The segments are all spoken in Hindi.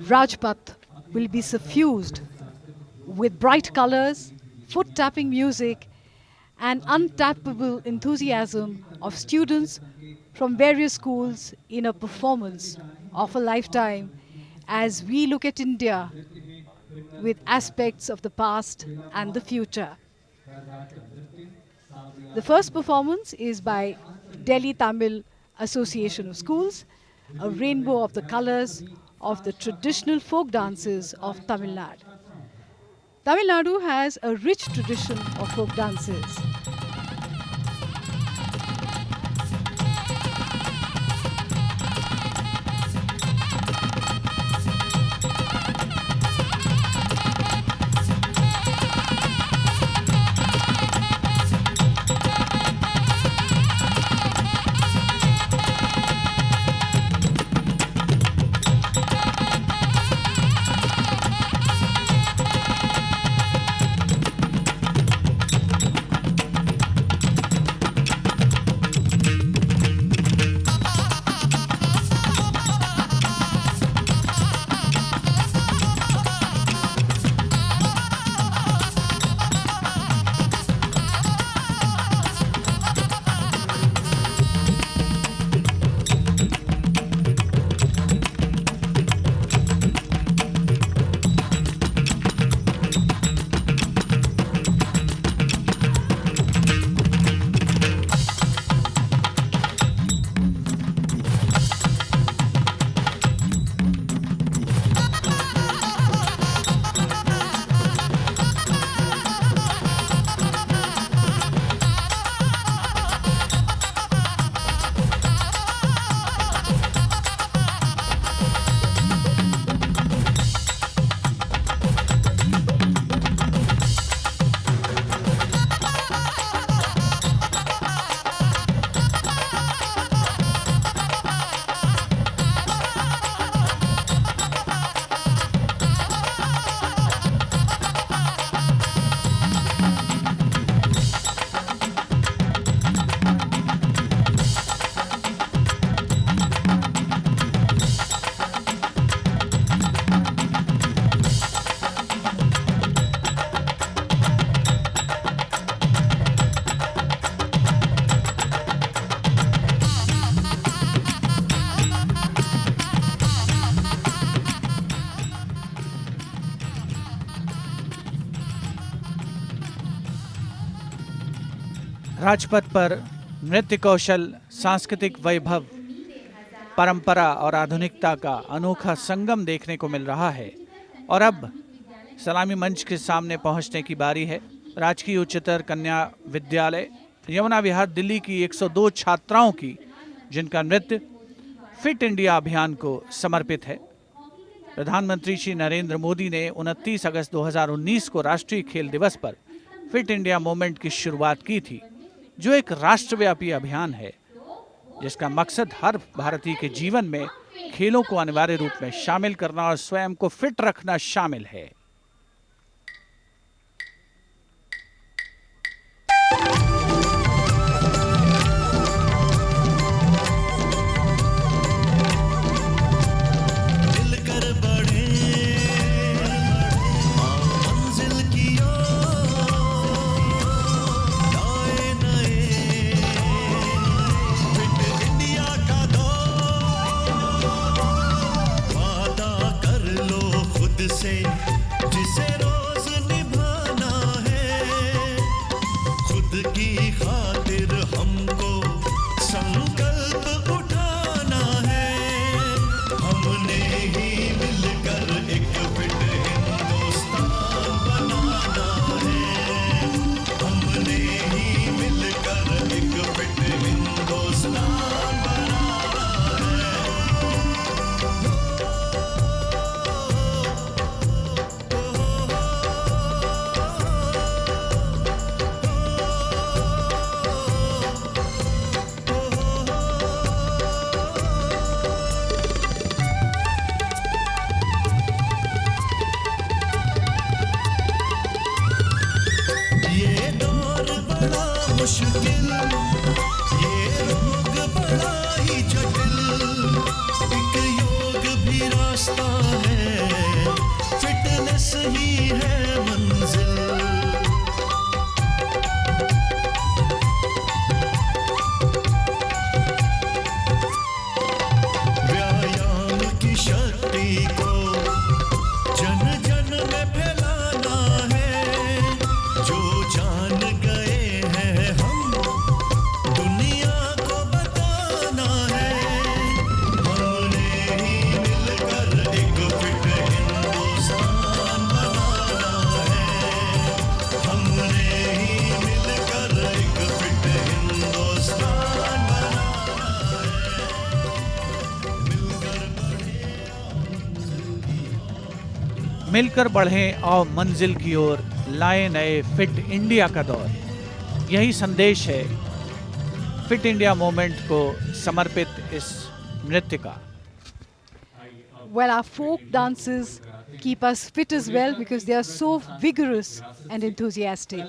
Rajpath will be suffused with bright colors, foot-tapping music, and untappable enthusiasm of students from various schools in a performance of a lifetime as we look at India with aspects of the past and the future. The first performance is by Delhi Tamil Association of Schools, a rainbow of the colors of the traditional folk dances of Tamil Nadu. Tamil Nadu has a rich tradition of folk dances. Rajpath पर नृत्य कौशल, सांस्कृतिक वैभव, परंपरा और आधुनिकता का अनोखा संगम देखने को मिल रहा है। और अब सलामी मंच के सामने पहुंचने की बारी है राजकीय उच्चतर कन्या विद्यालय यमुना विहार दिल्ली की 102 छात्राओं की, जिनका नृत्य फिट इंडिया अभियान को समर्पित है। प्रधानमंत्री श्री नरेंद्र मोदी ने 29 अगस्त 2019 को राष्ट्रीय खेल दिवस पर फिट इंडिया मूवमेंट की शुरुआत की थी, जो एक राष्ट्रव्यापी अभियान है जिसका मकसद हर भारतीय के जीवन में खेलों को अनिवार्य रूप में शामिल करना और स्वयं को फिट रखना शामिल है। भक्ति को जन जन में फैलाना है। जो जान गए हैं हम दुनिया को बताना है। हमने ही मिलकर एक फिट हिंदुस्तान बनाना है। हमने ही मिलकर एक फिट हिंदुस्तान बनाना है। मिलकर बढ़ें और मंजिल की ओर लाए नए फिट इंडिया का दौर। यही संदेश है फिट इंडिया मूवमेंट को समर्पित इस नृत्य का। Well, our folk dances keep us fit as well because they are so vigorous and enthusiastic.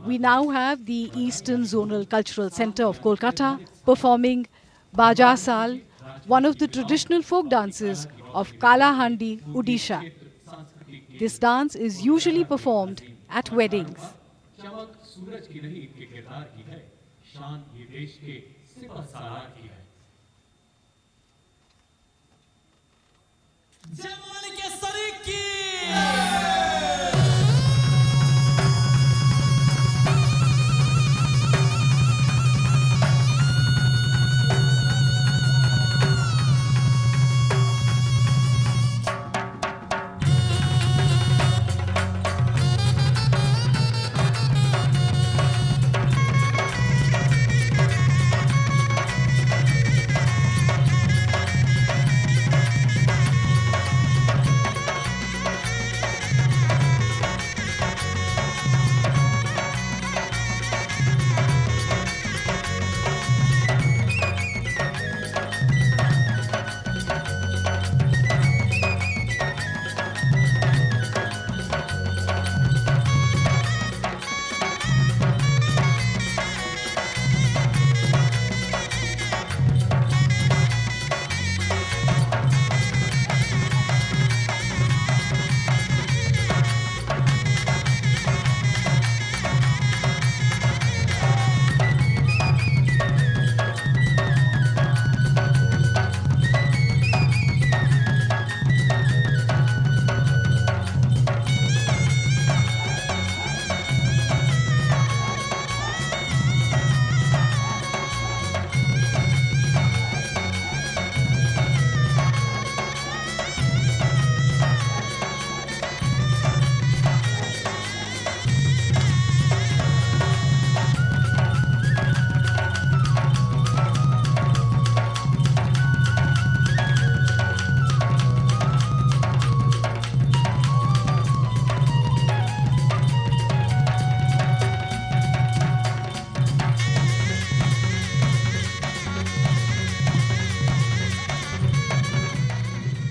We now have the Eastern Zonal Cultural Centre of Kolkata performing Baja Sal, one of the traditional folk dances of Kalahandi, Odisha. This dance is usually performed at weddings. चमक सूरज की नहीं इनके किरदार की है, शान ये देश के सिपह सालार की है। जमल के सरीक की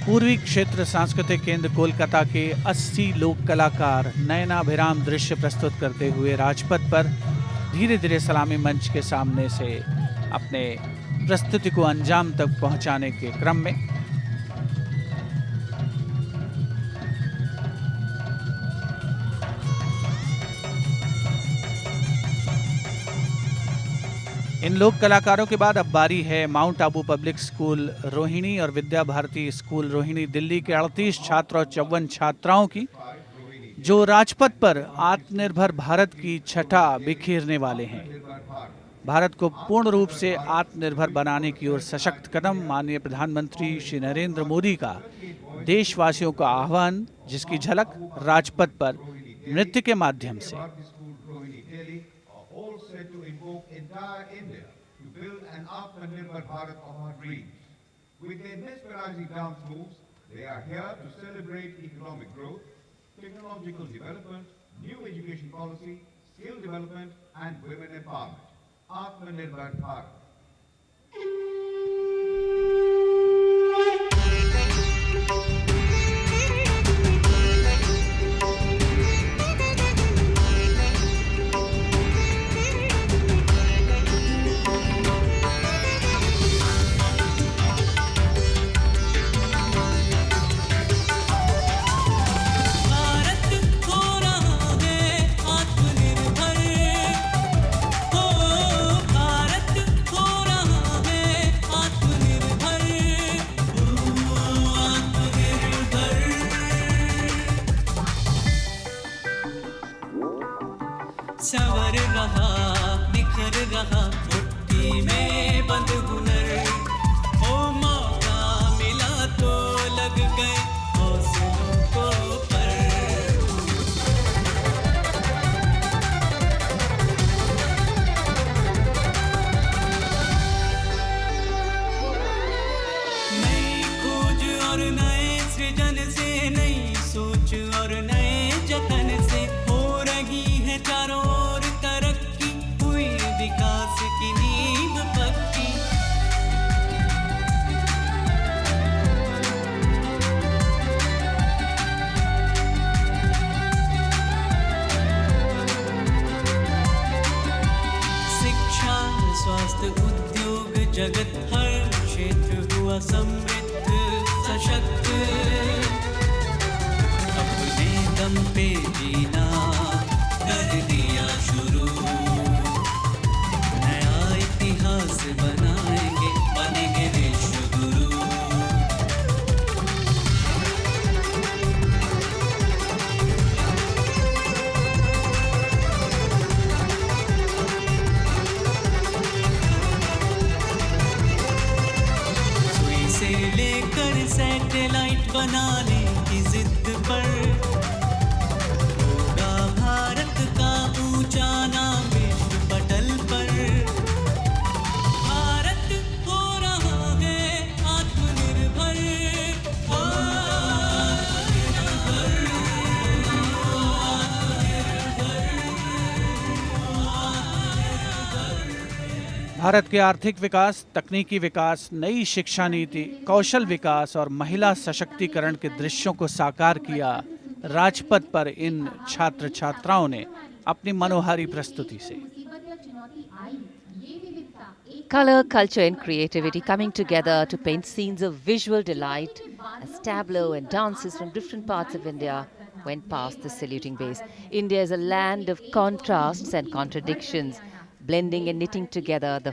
पूर्वी क्षेत्र सांस्कृतिक केंद्र कोलकाता के 80 लोक कलाकार नयनाभिराम दृश्य प्रस्तुत करते हुए राजपथ पर धीरे धीरे सलामी मंच के सामने से अपने प्रस्तुति को अंजाम तक पहुंचाने के क्रम में इन लोक कलाकारों के बाद अब बारी है mount Abu public school Rohini और विद्या भारती स्कूल रोहिणी दिल्ली के 38 छात्र और 54 छात्राओं की, जो राजपथ पर आत्मनिर्भर भारत की छटा बिखेरने वाले हैं। भारत को पूर्ण रूप से आत्मनिर्भर बनाने की ओर सशक्त कदम। माननीय प्रधानमंत्री श्री नरेंद्र मोदी का देशवासियों का आह्वान, जिसकी झलक राजपथ पर नृत्य के माध्यम से। Set to invoke entire India to build an Atmanirbhar Bharat of our dreams. With their mesmerizing dance moves, they are here to celebrate economic growth, technological development, new education policy, skill development, and women empowerment. Atmanirbhar Bharat. Bharat हो पे जीना कर दिया शुरू, नया इतिहास बनाएंगे, बनेंगे विश्व गुरु। सुई से लेकर सैटेलाइट बनाने की जिद पर होगा भारत का ऊंचा नाम विश्व पटल पर। भारत हो रहा है आत्मनिर्भर, भारत के आर्थिक विकास, तकनीकी विकास, नई शिक्षा नीति, कौशल विकास और महिला सशक्तिकरण के दृश्यों को साकार किया राजपथ पर इन छात्र छात्राओं ने अपनी मनोहारी प्रस्तुति से। Color, culture and creativity coming together to paint scenes of visual delight as tableau and dances from different parts of India went past the saluting base. India is a land of contrasts and contradictions, blending and knitting together the